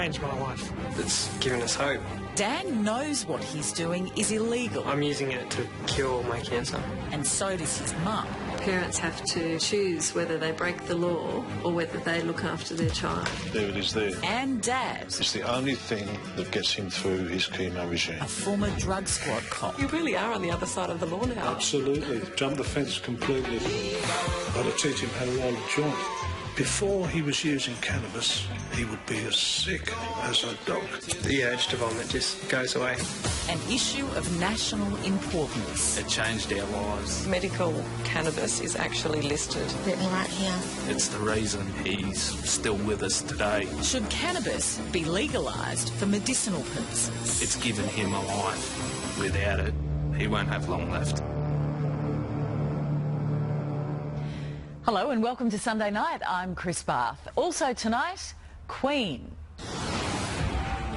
changed my life. It's given us hope. Dan knows what he's doing is illegal. I'm using it to cure my cancer. And so does his mum. Parents have to choose whether they break the law or whether they look after their child. There it is there. And Dad. It's the only thing that gets him through his chemo regime. A former drug squad cop. You really are on the other side of the law now. Absolutely. Jumped the fence completely. I've got to teach him how to roll a joint. Before he was using cannabis, he would be as sick as a dog. The urge to vomit just goes away. An issue of national importance. It changed our lives. Medical cannabis is actually listed. Let me right here. It's the reason he's still with us today. Should cannabis be legalised for medicinal purposes? It's given him a life. Without it, he won't have long left. Hello and welcome to Sunday Night. I'm Chris Bath. Also tonight, Queen.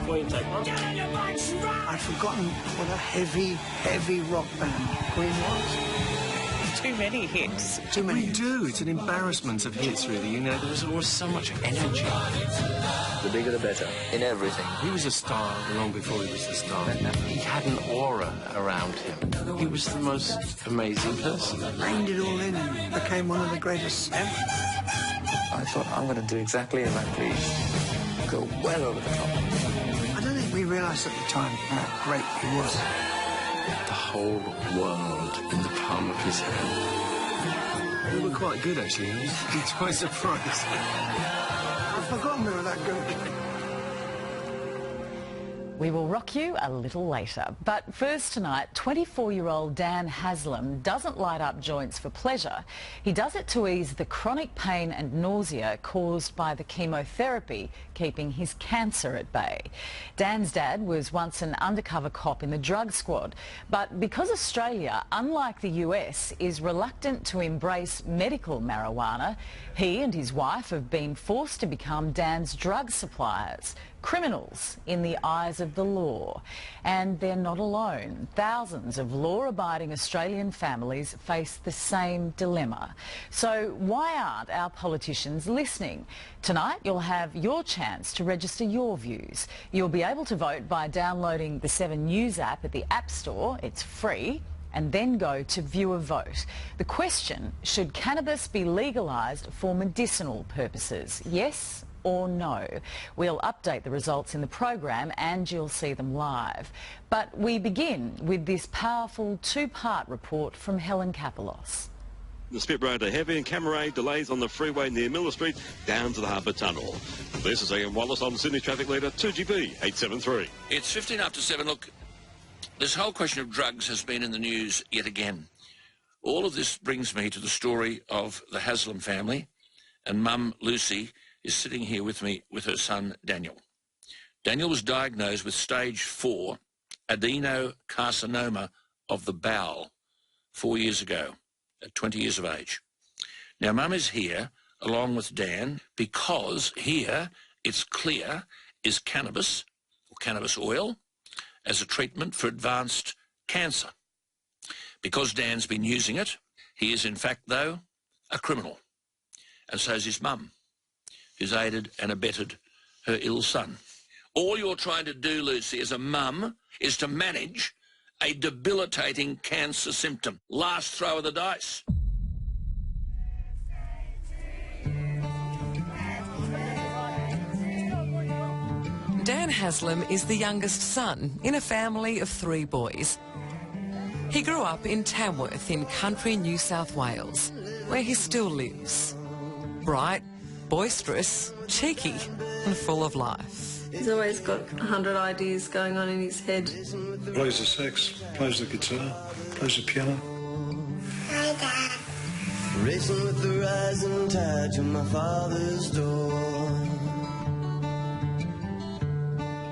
Queen, take one. I'd forgotten what a heavy rock band Queen was. Too many hits. Too many. We do. It's an embarrassment of hits, really. You know, there was always so much energy. The bigger the better, in everything. He was a star long before he was a star. He had an aura around him. He was the most amazing person. Reined it all in and became one of the greatest ever. I thought, I'm going to do exactly as I please. Go well over the top. I don't think we realised at the time how great he was. The whole world in the palm of his hand. We were quite good, actually. I was quite surprised. I've forgotten we were that good. We will rock you a little later. But first tonight, 24-year-old Dan Haslam doesn't light up joints for pleasure. He does it to ease the chronic pain and nausea caused by the chemotherapy, keeping his cancer at bay. Dan's dad was once an undercover cop in the drug squad. But because Australia, unlike the US, is reluctant to embrace medical marijuana, he and his wife have been forced to become Dan's drug suppliers. Criminals in the eyes of the law. And they're not alone. Thousands of law-abiding Australian families face the same dilemma. So why aren't our politicians listening? Tonight you'll have your chance to register your views. You'll be able to vote by downloading the 7 News app at the App Store. It's free. And then go to view a vote. The question, should cannabis be legalised for medicinal purposes? Yes or no? We'll update the results in the program and you'll see them live. But we begin with this powerful 2-part report from Helen Kapelos. The Spit Road are heavy and camera delays on the freeway near Miller Street down to the Harbour Tunnel. This is Ian Wallace on Sydney Traffic Leader 2GB 873. It's 15 after 7. Look, this whole question of drugs has been in the news yet again. All of this brings me to the story of the Haslam family, and Mum Lucy is sitting here with me with her son Daniel. Daniel was diagnosed with stage 4 adenocarcinoma of the bowel 4 years ago at 20 years of age. Now Mum is here along with Dan because here it's clear is cannabis or cannabis oil as a treatment for advanced cancer. Because Dan's been using it, he is in fact though a criminal, and so is his mum, who's aided and abetted her ill son. All you're trying to do, Lucy, as a mum, is to manage a debilitating cancer symptom. Last throw of the dice. Dan Haslam is the youngest son in a family of 3 boys. He grew up in Tamworth in country New South Wales, where he still lives. Bright, boisterous, cheeky and full of life. He's always got 100 ideas going on in his head. Plays the sax, plays the guitar, plays the piano. Hi, Dad. Racing with the rising tide to my father's door.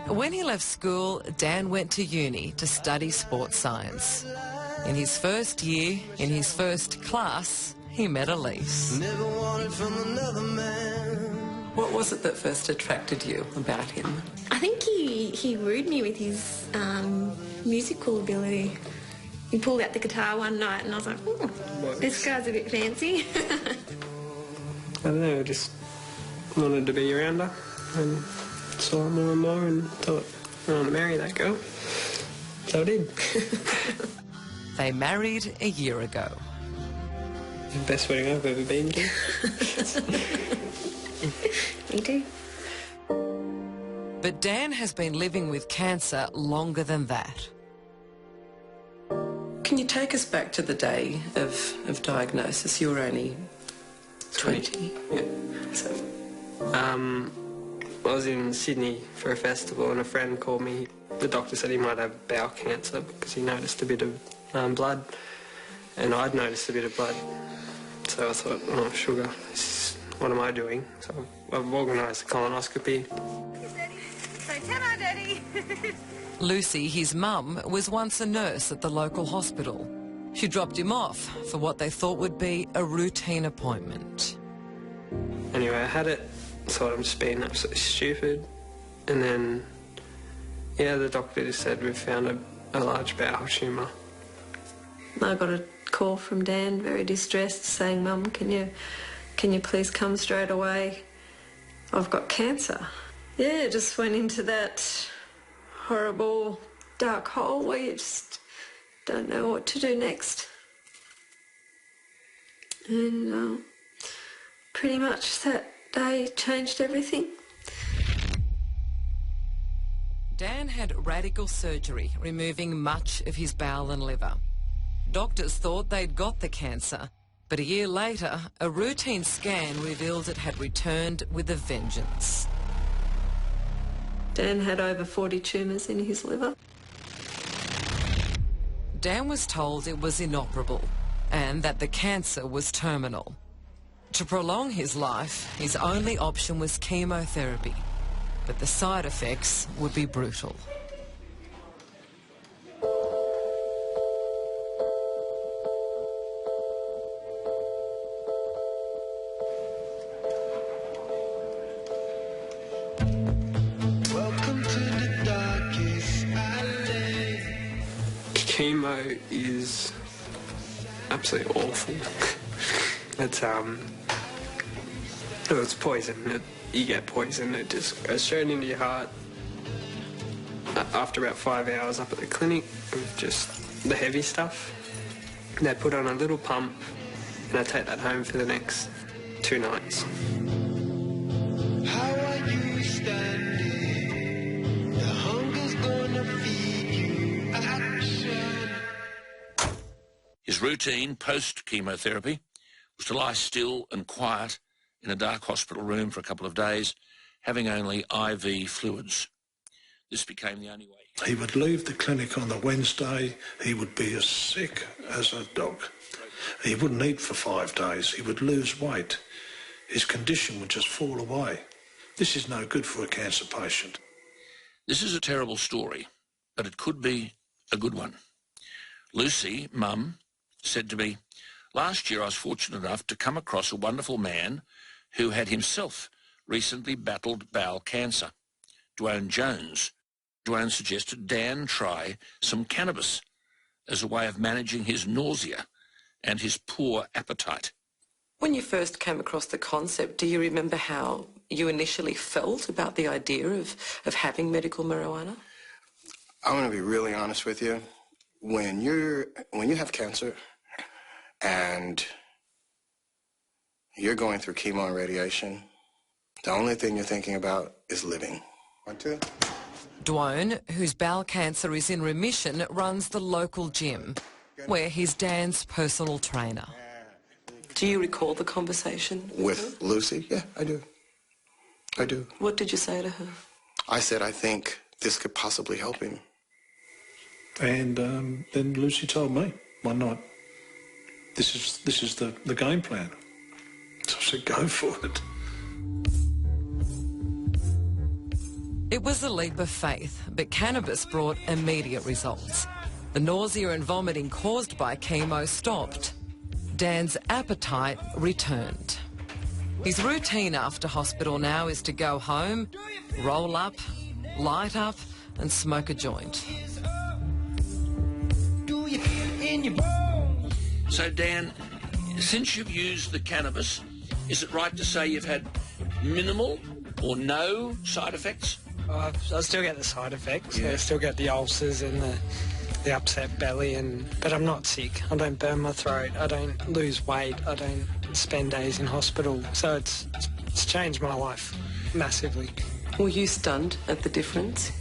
When he left school, Dan went to uni to study sports science. In his first year, in his first class, he met Elise. Never wanted from another man. What was it that first attracted you about him? I think he wooed me with his musical ability. He pulled out the guitar one night and I was like, this guy's a bit fancy. I don't know, I just wanted to be around her and saw him more and more and thought, I want to marry that girl. So I did. They married a year ago. The best wedding I've ever been to. Me too. But Dan has been living with cancer longer than that. Can you take us back to the day of diagnosis? You were only 20. Yeah. So, I was in Sydney for a festival and a friend called me. The doctor said he might have bowel cancer because he noticed a bit of blood, and I'd noticed a bit of blood. So I thought, oh, sugar, what am I doing? So I've organised a colonoscopy. Say ta-da, Daddy. Lucy, his mum, was once a nurse at the local hospital. She dropped him off for what they thought would be a routine appointment. Anyway, I had it, thought I'm just being absolutely stupid. And then, yeah, the doctor just said we've found a large bowel tumour. I got a call from Dan, very distressed, saying, Mum, can you please come straight away? I've got cancer. Yeah, just went into that horrible dark hole where you just don't know what to do next. And pretty much that day changed everything. Dan had radical surgery, removing much of his bowel and liver. Doctors thought they'd got the cancer, but a year later, a routine scan revealed it had returned with a vengeance. Dan had over 40 tumours in his liver. Dan was told it was inoperable and that the cancer was terminal. To prolong his life, his only option was chemotherapy, but the side effects would be brutal. Chemo is absolutely awful. It's poison. You get poison. It just goes straight into your heart. After about 5 hours up at the clinic with just the heavy stuff, they put on a little pump and I take that home for the next 2 nights. How are you standing? The hunger's gonna feed you action. His routine post-chemotherapy was to lie still and quiet in a dark hospital room for a couple of days, having only IV fluids. This became the only way. He would leave the clinic on the Wednesday. He would be as sick as a dog. He wouldn't eat for 5 days. He would lose weight. His condition would just fall away. This is no good for a cancer patient. This is a terrible story, but it could be a good one. Lucy, Mum, said to me, last year I was fortunate enough to come across a wonderful man who had himself recently battled bowel cancer, Dwayne Jones. Dwayne suggested Dan try some cannabis as a way of managing his nausea and his poor appetite. When you first came across the concept, do you remember how you initially felt about the idea of having medical marijuana? I'm going to be really honest with you. When you have cancer and you're going through chemo and radiation, the only thing you're thinking about is living. 1, 2. Dwayne, whose bowel cancer is in remission, runs the local gym, where he's Dan's personal trainer. Do you recall the conversation With Lucy? Yeah, I do. I do. What did you say to her? I said, I think this could possibly help him. And then Lucy told me one night, this is the game plan. So I said, go for it. It was a leap of faith, but cannabis brought immediate results. The nausea and vomiting caused by chemo stopped. Dan's appetite returned. His routine after hospital now is to go home, roll up, light up and smoke a joint. So Dan, since you've used the cannabis, is it right to say you've had minimal or no side effects? I still get the side effects. Yeah. I still get the ulcers and the upset belly, but I'm not sick. I don't burn my throat. I don't lose weight. I don't spend days in hospital. So it's changed my life massively. Were you stunned at the difference?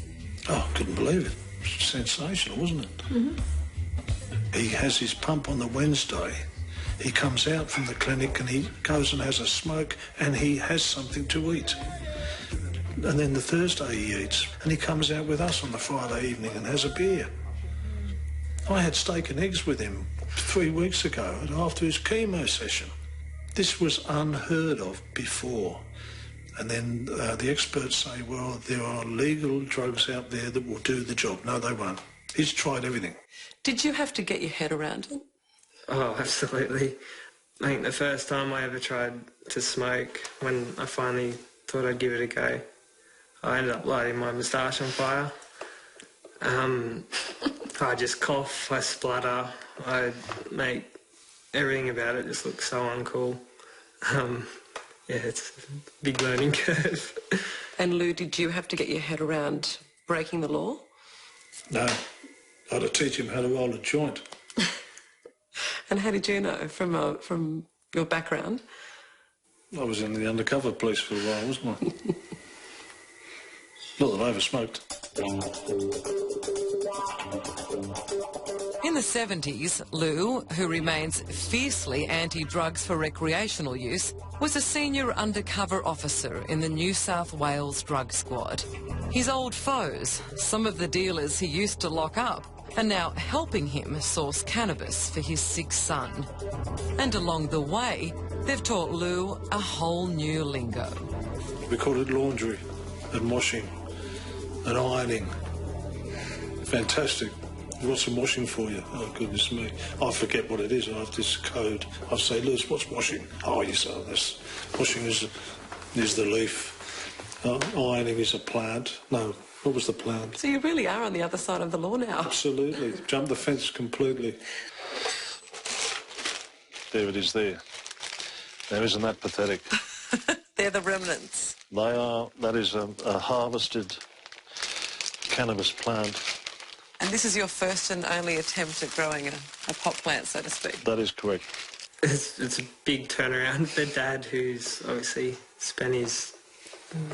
Oh, I couldn't believe it. Sensational, wasn't it? Mm-hmm. He has his pump on the Wednesday. He comes out from the clinic and he goes and has a smoke and he has something to eat. And then the Thursday he eats and he comes out with us on the Friday evening and has a beer. I had steak and eggs with him 3 weeks ago after his chemo session. This was unheard of before. And then the experts say, well, there are legal drugs out there that will do the job. No, they won't. He's tried everything. Did you have to get your head around it? Oh, absolutely. I think the first time I ever tried to smoke, when I finally thought I'd give it a go, I ended up lighting my moustache on fire. I just cough, I splutter, I make everything about it just look so uncool. Yeah, it's a big learning curve. And Lou, did you have to get your head around breaking the law? No, I had to teach him how to roll a joint. And how did you know from your background? I was in the undercover police for a while, wasn't I? Not that I ever smoked. In the 70s, Lou, who remains fiercely anti-drugs for recreational use, was a senior undercover officer in the New South Wales drug squad. His old foes, some of the dealers he used to lock up, are now helping him source cannabis for his sick son. And along the way, they've taught Lou a whole new lingo. We call it laundry and washing and ironing. Fantastic. I've got some washing for you. Oh, goodness me. I forget what it is. I have this code. I say, Liz, what's washing? Oh, yes, this. Washing is the leaf. Ironing is a plant. No, what was the plant? So you really are on the other side of the law now. Absolutely. Jump the fence completely. There it is there. Now, isn't that pathetic? They're the remnants. They are. That is a harvested cannabis plant. And this is your first and only attempt at growing a pot plant, so to speak. That is correct. It's a big turnaround for Dad, who's obviously spent his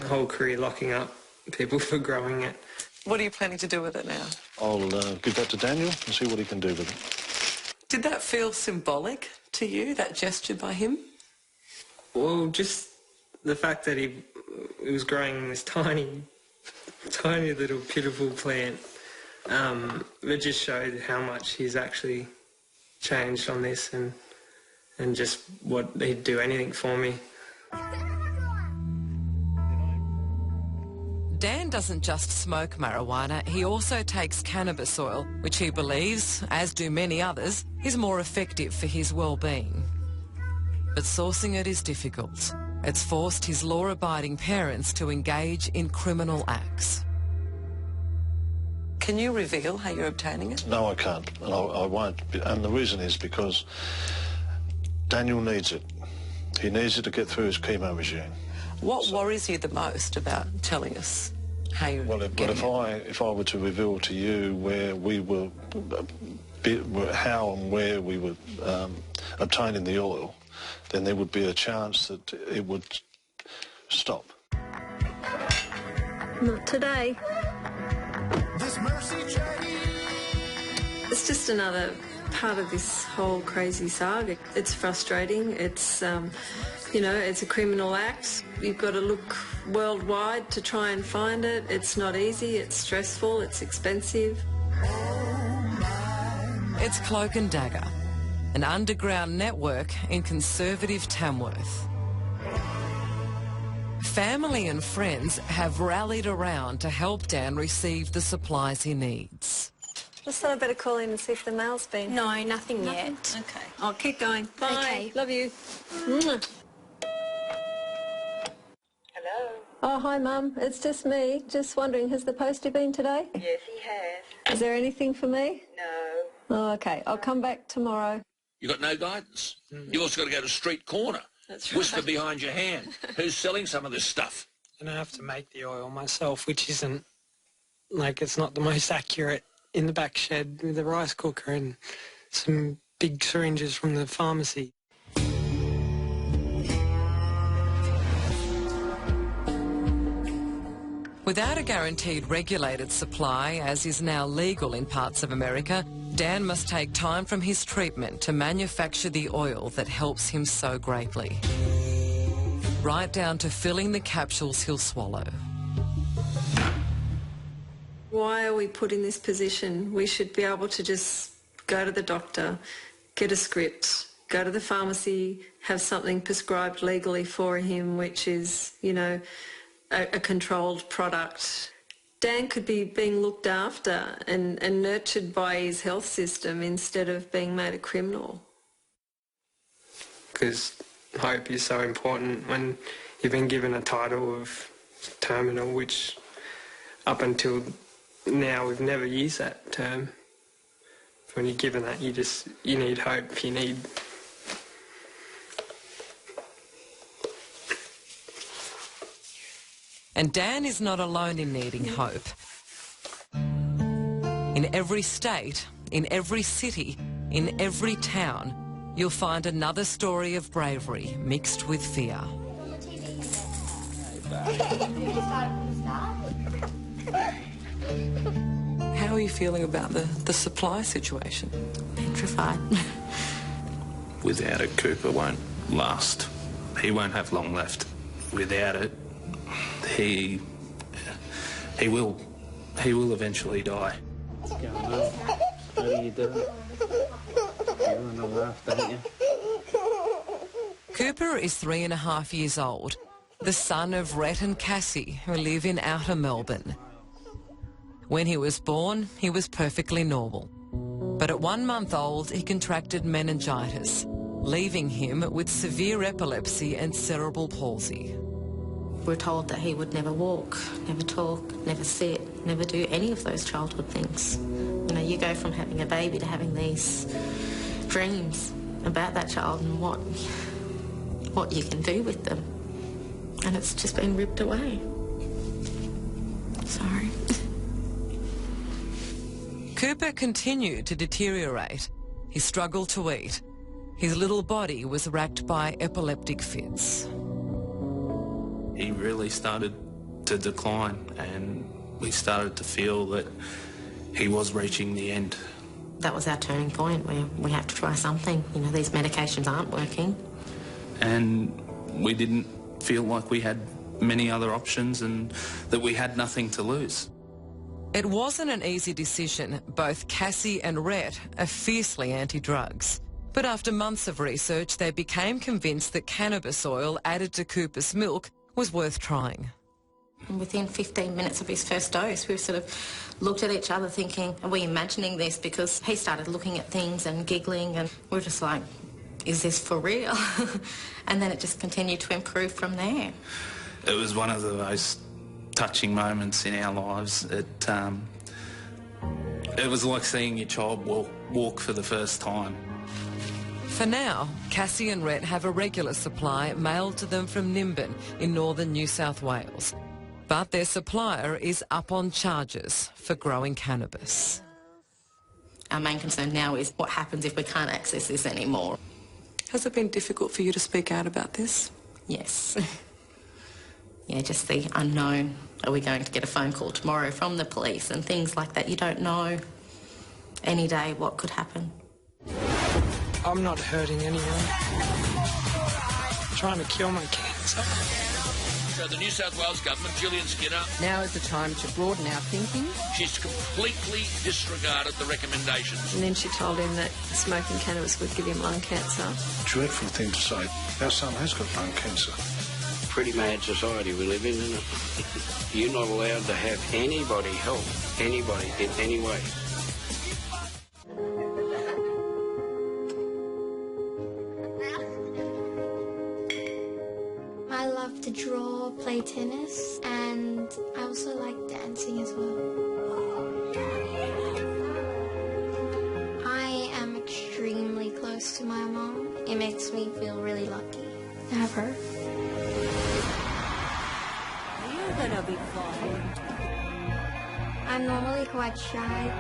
whole career locking up people for growing it. What are you planning to do with it now? I'll give that to Daniel and see what he can do with it. Did that feel symbolic to you, that gesture by him? Well, just the fact that he was growing this tiny little pitiful plant, it just showed how much he's actually changed on this and just what he'd do anything for me. Dan doesn't just smoke marijuana, he also takes cannabis oil, which he believes, as do many others, is more effective for his well-being. But sourcing it is difficult. It's forced his law-abiding parents to engage in criminal acts. Can you reveal how you're obtaining it? No, I can't, and I won't. And the reason is because Daniel needs it. He needs it to get through his chemo regime. What worries you the most about telling us how you're getting it? If I were to reveal to you where we were, how and where we were obtaining the oil, then there would be a chance that it would stop. Not today. It's just another part of this whole crazy saga. It's frustrating. It's, it's a criminal act. You've got to look worldwide to try and find it. It's not easy. It's stressful. It's expensive. It's Cloak and Dagger, an underground network in conservative Tamworth. Family and friends have rallied around to help Dan receive the supplies he needs. Just thought I'd better call in and see if the mail's been... No, nothing yet. Okay. I'll keep going. Bye. Okay. Love you. Mwah. Hello? Oh, hi, Mum. It's just me. Just wondering, has the postie been today? Yes, he has. Is there anything for me? No. Oh, okay. I'll come back tomorrow. You got no guidance. You also got to go to street corner. That's right. Whisper behind your hand. Who's selling some of this stuff? And I have to make the oil myself, which isn't, like, it's not the most accurate, in the back shed with a rice cooker and some big syringes from the pharmacy. Without a guaranteed regulated supply, as is now legal in parts of America, Dan must take time from his treatment to manufacture the oil that helps him so greatly. Right down to filling the capsules he'll swallow. Why are we put in this position? We should be able to just go to the doctor, get a script, go to the pharmacy, have something prescribed legally for him, which is, you know, a controlled product. Dan could be being looked after and nurtured by his health system instead of being made a criminal. Because hope is so important when you've been given a title of terminal, which up until now we've never used that term. When you're given that, you need hope, you need... And Dan is not alone in needing hope. In every state, in every city, in every town, you'll find another story of bravery mixed with fear. How are you feeling about the supply situation? Petrified. Without it, Cooper won't last. He won't have long left. Without it, he will eventually die. What's going on? How do you do it? You want to laugh, don't you? Cooper is 3.5 years old, the son of Rhett and Cassie, who live in outer Melbourne. When he was born, he was perfectly normal. But at 1 month old, he contracted meningitis, leaving him with severe epilepsy and cerebral palsy. We're told that he would never walk, never talk, never sit, never do any of those childhood things. You know, you go from having a baby to having these dreams about that child and what you can do with them. And it's just been ripped away. Sorry. Cooper continued to deteriorate. He struggled to eat. His little body was racked by epileptic fits. He really started to decline, and we started to feel that he was reaching the end. That was our turning point where we had to try something. You know, these medications aren't working. And we didn't feel like we had many other options and that we had nothing to lose. It wasn't an easy decision. Both Cassie and Rhett are fiercely anti-drugs. But after months of research, they became convinced that cannabis oil added to Cooper's milk was worth trying. And within 15 minutes of his first dose, we sort of looked at each other thinking, are we imagining this? Because he started looking at things and giggling, and we were just like, is this for real? And then it just continued to improve from there. It was one of the most touching moments in our lives. It was like seeing your child walk for the first time. For now, Cassie and Rhett have a regular supply mailed to them from Nimbin in northern New South Wales. But their supplier is up on charges for growing cannabis. Our main concern now is what happens if we can't access this anymore. Has it been difficult for you to speak out about this? Yes. Yeah, just the unknown. Are we going to get a phone call tomorrow from the police and things like that? You don't know any day what could happen. I'm not hurting anyone. I'm trying to cure my cancer. So the New South Wales government, Gillian Skinner... Now is the time to broaden our thinking. She's completely disregarded the recommendations. And then she told him that smoking cannabis would give him lung cancer. Dreadful thing to say. Our son has got lung cancer. Pretty mad society we live in, isn't it? You're not allowed to have anybody help anybody in any way. I love to draw, play tennis, and I also like dancing as well. I am extremely close to my mom. It makes me feel really lucky to have her. be fine. I'm normally quite shy.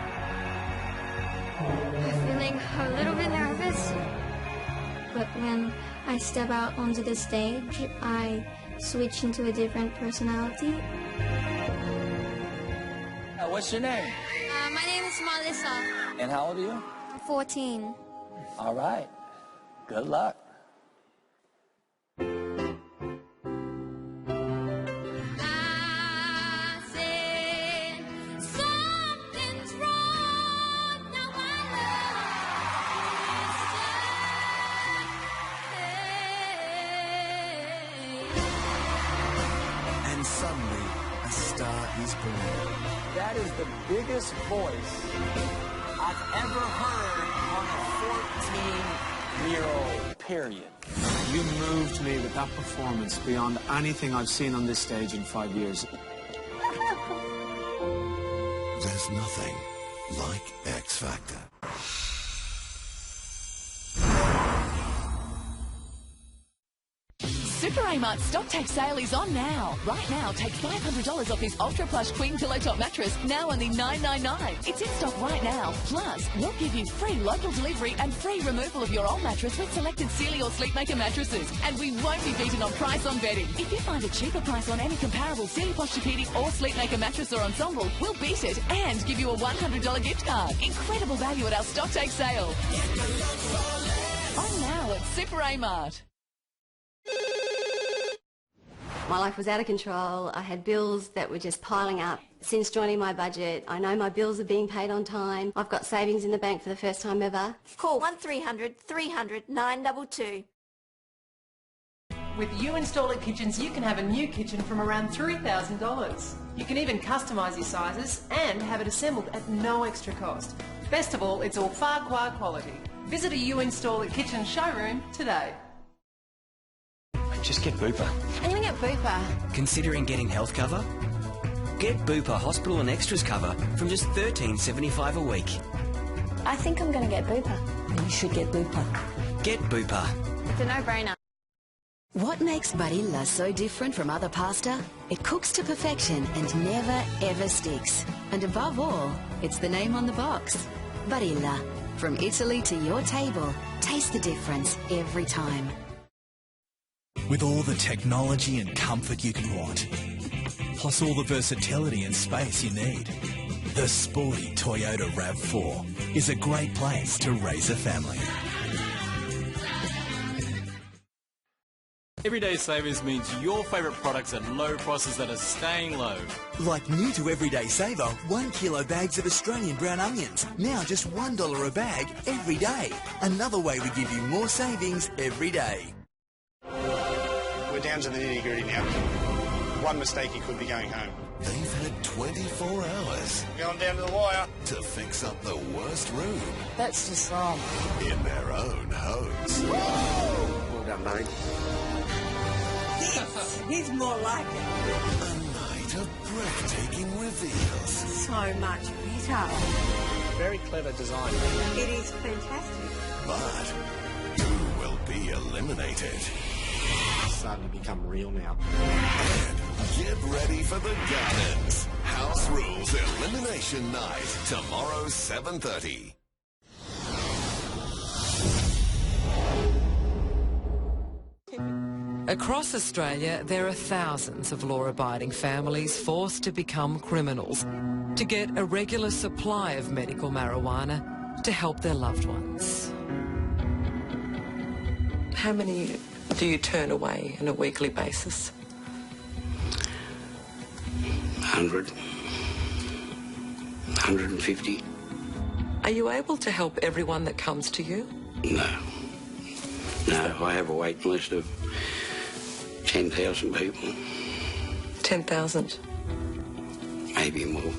I'm feeling a little bit nervous. But when I step out onto the stage, I switch into a different personality. What's your name? My name is Melissa. And how old are you? 14. All right. Good luck. And suddenly, a star is born. That is the biggest voice I've ever heard on a 14-year-old, period. You moved me with that performance beyond anything I've seen on this stage in 5 years. There's nothing like X Factor. Super Amart stock take sale is on now. Right now, take $500 off this Ultra Plush Queen Pillow Top mattress, now only $9.99. It's in stock right now. Plus, we'll give you free local delivery and free removal of your old mattress with selected Sealy or Sleepmaker mattresses. And we won't be beaten on price on bedding. If you find a cheaper price on any comparable Sealy Posturepedic or Sleepmaker mattress or ensemble, we'll beat it and give you a $100 gift card. Incredible value at our stock take sale. On now at Super Amart. My life was out of control. I had bills that were just piling up. Since joining my budget, I know my bills are being paid on time. I've got savings in the bank for the first time ever. Call 1300 300 922. With You Install It Kitchens, you can have a new kitchen from around $3,000. You can even customise your sizes and have it assembled at no extra cost. Best of all, it's all Farquhar quality. Visit a You Install It Kitchen showroom today. Just get Bupa. I'm going to get Bupa. Considering getting health cover? Get Bupa Hospital and Extras cover from just $13.75 a week. I think I'm going to get Bupa. You should get Bupa. Get Bupa. It's a no-brainer. What makes Barilla so different from other pasta? It cooks to perfection and never ever sticks. And above all, it's the name on the box. Barilla. From Italy to your table, taste the difference every time. With all the technology and comfort you can want, plus all the versatility and space you need, the sporty Toyota RAV4 is a great place to raise a family. Everyday Savers means your favourite products at low prices that are staying low. Like new to Everyday Saver, 1 kilo bags of Australian brown onions, now just $1 a bag every day. Another way we give you more savings every day. We're down to the nitty-gritty now. One mistake, he could be going home. They've had 24 hours. Going down to the wire. To fix up the worst room. That's just wrong. In their own homes. Well done, mate. He's more like it. A night of breathtaking reveals. So much better. Very clever design. It is fantastic. But who will be eliminated? It's starting to become real now. And get ready for the Gardens. House Rules Elimination Night. Tomorrow, 7:30. Across Australia, there are thousands of law-abiding families forced to become criminals to get a regular supply of medical marijuana to help their loved ones. How many do you turn away on a weekly basis? 100, 150. Are you able to help everyone that comes to you? No. No, I have a waiting list of 10,000 people. 10,000? Maybe more.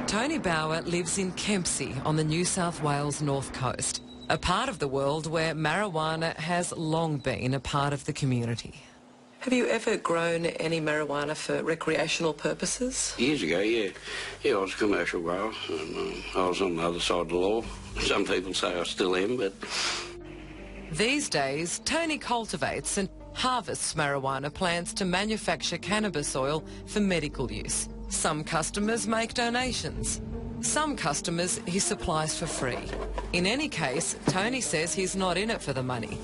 Tony Bauer lives in Kempsey on the New South Wales North Coast, a part of the world where marijuana has long been a part of the community. Have you ever grown any marijuana for recreational purposes? Years ago, yeah. Yeah, I was a commercial grower, and I was on the other side of the law. Some people say I still am, but... These days, Tony cultivates and harvests marijuana plants to manufacture cannabis oil for medical use. Some customers make donations. Some customers he supplies for free. In any case, Tony says he's not in it for the money.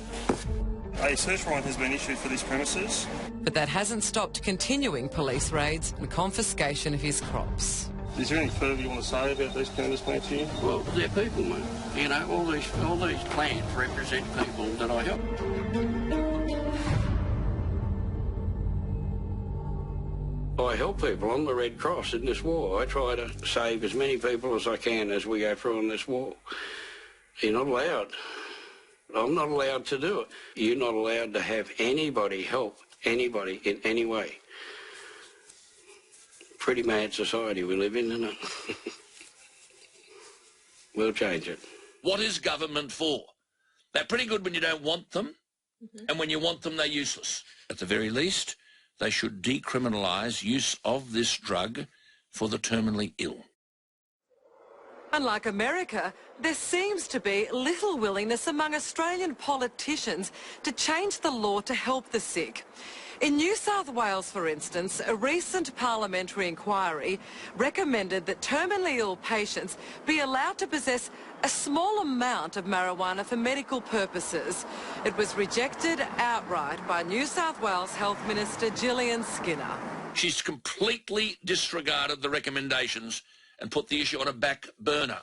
A search warrant has been issued for this premises. But that hasn't stopped continuing police raids and confiscation of his crops. Is there any further you want to say about these cannabis plants here? Well, they're people, mate. You know, all these plants represent people that I help. I help people. I'm the Red Cross in this war. I try to save as many people as I can as we go through on this war. You're not allowed. I'm not allowed to do it. You're not allowed to have anybody help anybody in any way. Pretty mad society we live in, isn't it? We'll change it. What is government for? They're pretty good when you don't want them, and when you want them, they're useless. At the very least, they should decriminalise use of this drug for the terminally ill. Unlike America, there seems to be little willingness among Australian politicians to change the law to help the sick. In New South Wales, for instance, a recent parliamentary inquiry recommended that terminally ill patients be allowed to possess a small amount of marijuana for medical purposes. It was rejected outright by New South Wales Health Minister Gillian Skinner. She's completely disregarded the recommendations and put the issue on a back burner.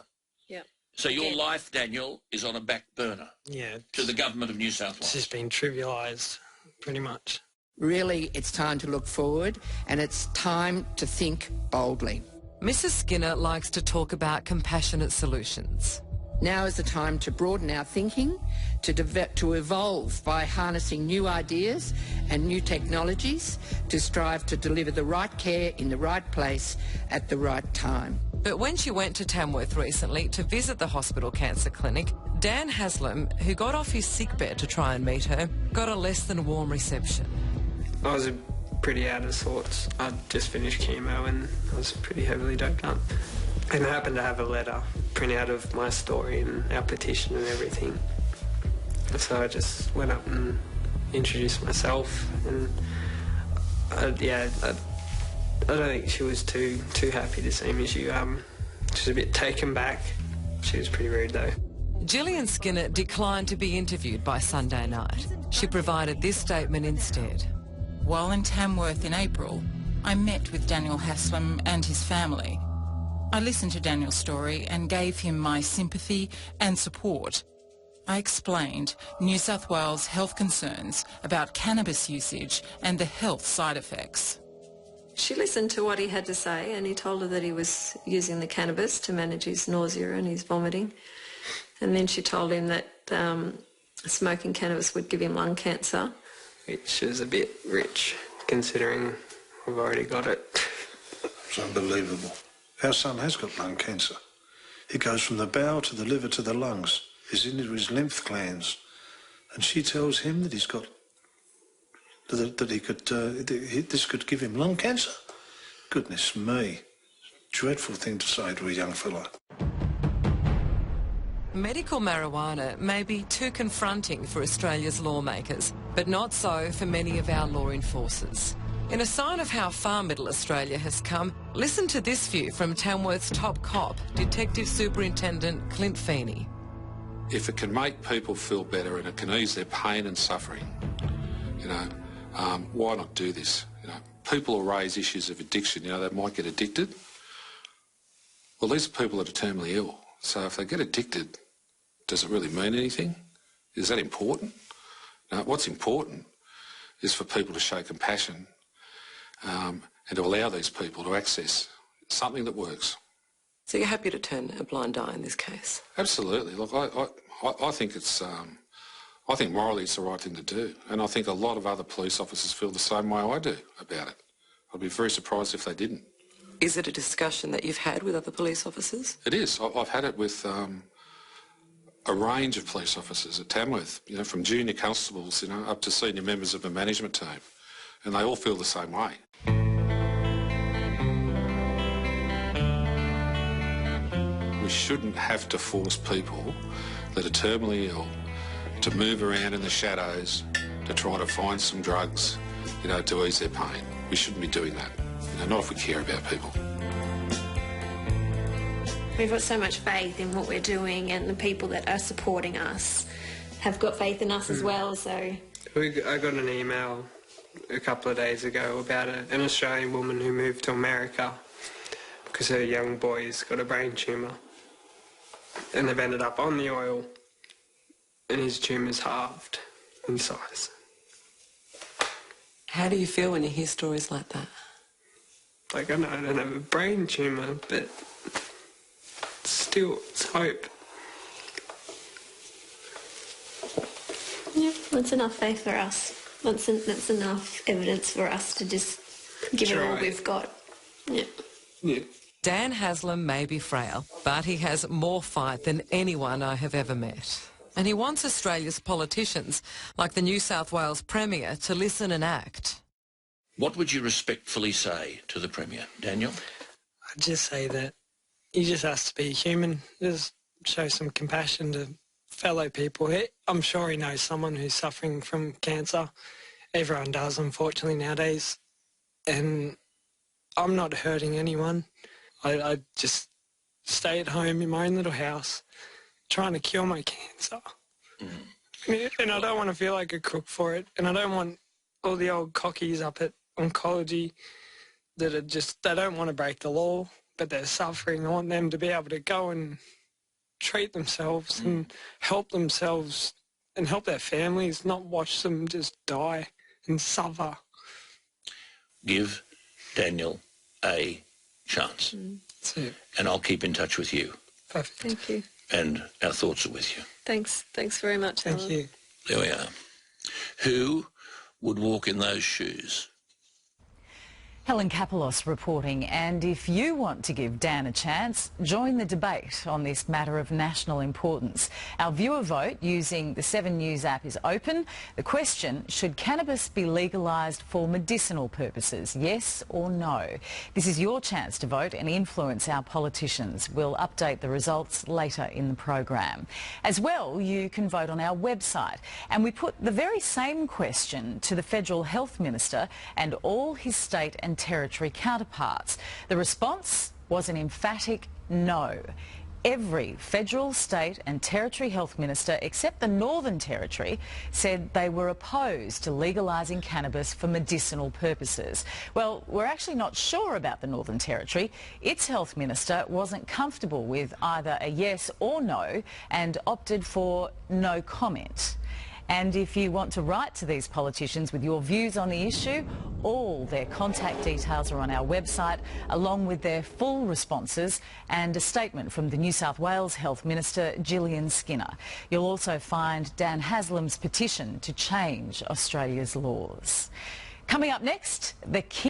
Yeah. So your life, Daniel, is on a back burner. Yeah. To the government of New South Wales. It's just been trivialised, pretty much. Really, it's time to look forward and it's time to think boldly. Mrs. Skinner likes to talk about compassionate solutions. Now is the time to broaden our thinking, to evolve by harnessing new ideas and new technologies, to strive to deliver the right care in the right place at the right time. But when she went to Tamworth recently to visit the hospital cancer clinic, Dan Haslam, who got off his sickbed to try and meet her, got a less than warm reception. I was pretty out of sorts. I'd just finished chemo and I was pretty heavily doped up. And I happened to have a letter print out of my story and our petition and everything. So I just went up and introduced myself, and I don't think she was too happy to see me. She was a bit taken back. She was pretty rude though. Gillian Skinner declined to be interviewed by Sunday night. She provided this statement instead. While in Tamworth in April, I met with Daniel Haslam and his family. I listened to Daniel's story and gave him my sympathy and support. I explained New South Wales health concerns about cannabis usage and the health side effects. She listened to what he had to say, and he told her that he was using the cannabis to manage his nausea and his vomiting. And then she told him that smoking cannabis would give him lung cancer. Which is a bit rich, considering we've already got it. It's unbelievable. Our son has got lung cancer. It goes from the bowel to the liver to the lungs. It's into his lymph glands. And she tells him that he's got, that he could, this could give him lung cancer. Goodness me. Dreadful thing to say to a young fella. Medical marijuana may be too confronting for Australia's lawmakers, but not so for many of our law enforcers. In a sign of how far Middle Australia has come, listen to this view from Tamworth's top cop, Detective Superintendent Clint Feeney. If it can make people feel better and it can ease their pain and suffering, why not do this? People will raise issues of addiction, they might get addicted. Well, these are people that are terminally ill, so if they get addicted, does it really mean anything? Is that important? No, what's important is for people to show compassion and to allow these people to access something that works. So you're happy to turn a blind eye in this case? Absolutely. Look, I think it's, I think morally it's the right thing to do, and I think a lot of other police officers feel the same way I do about it. I'd be very surprised if they didn't. Is it a discussion that you've had with other police officers? It is. I've had it with a range of police officers at Tamworth, from junior constables, up to senior members of the management team, and they all feel the same way. We shouldn't have to force people that are terminally ill to move around in the shadows, to try to find some drugs, to ease their pain. We shouldn't be doing that. Not if we care about people. We've got so much faith in what we're doing, and the people that are supporting us have got faith in us as well, so... I got an email a couple of days ago about an Australian woman who moved to America because her young boy's got a brain tumour, and they've ended up on the oil, and his tumour's halved in size. How do you feel when you hear stories like that? Like, I know I don't have a brain tumour, but still, it's hope. Yeah, that's enough faith for us. That's enough evidence for us to just give it all we've got. Yeah. Yeah. Dan Haslam may be frail, but he has more fight than anyone I have ever met. And he wants Australia's politicians, like the New South Wales Premier, to listen and act. What would you respectfully say to the Premier, Daniel? I'd just say that he just has to be human, just show some compassion to fellow people. I'm sure he knows someone who's suffering from cancer. Everyone does, unfortunately, nowadays. And I'm not hurting anyone. I just stay at home in my own little house trying to cure my cancer. And I don't want to feel like a crook for it. And I don't want all the old cockies up at oncology that are just, they don't want to break the law, but they're suffering. I want them to be able to go and treat themselves and help themselves and help their families, not watch them just die and suffer. Give Daniel a chance. That's it. And I'll keep in touch with you. Perfect. Thank you. And our thoughts are with you. Thanks very much, Helen. Thank you. There we are. Who would walk in those shoes? Helen Kapelos reporting, and if you want to give Dan a chance, join the debate on this matter of national importance. Our viewer vote using the 7 News app is open. The question, should cannabis be legalised for medicinal purposes, yes or no? This is your chance to vote and influence our politicians. We'll update the results later in the program. As well, you can vote on our website, and we put the very same question to the Federal Health Minister and all his state and territory counterparts. The response was an emphatic no. Every federal, state and territory health minister except the Northern Territory said they were opposed to legalising cannabis for medicinal purposes. Well, we're actually not sure about the Northern Territory. Its health minister wasn't comfortable with either a yes or no and opted for no comment. And if you want to write to these politicians with your views on the issue, all their contact details are on our website, along with their full responses and a statement from the New South Wales Health Minister, Gillian Skinner. You'll also find Dan Haslam's petition to change Australia's laws. Coming up next, the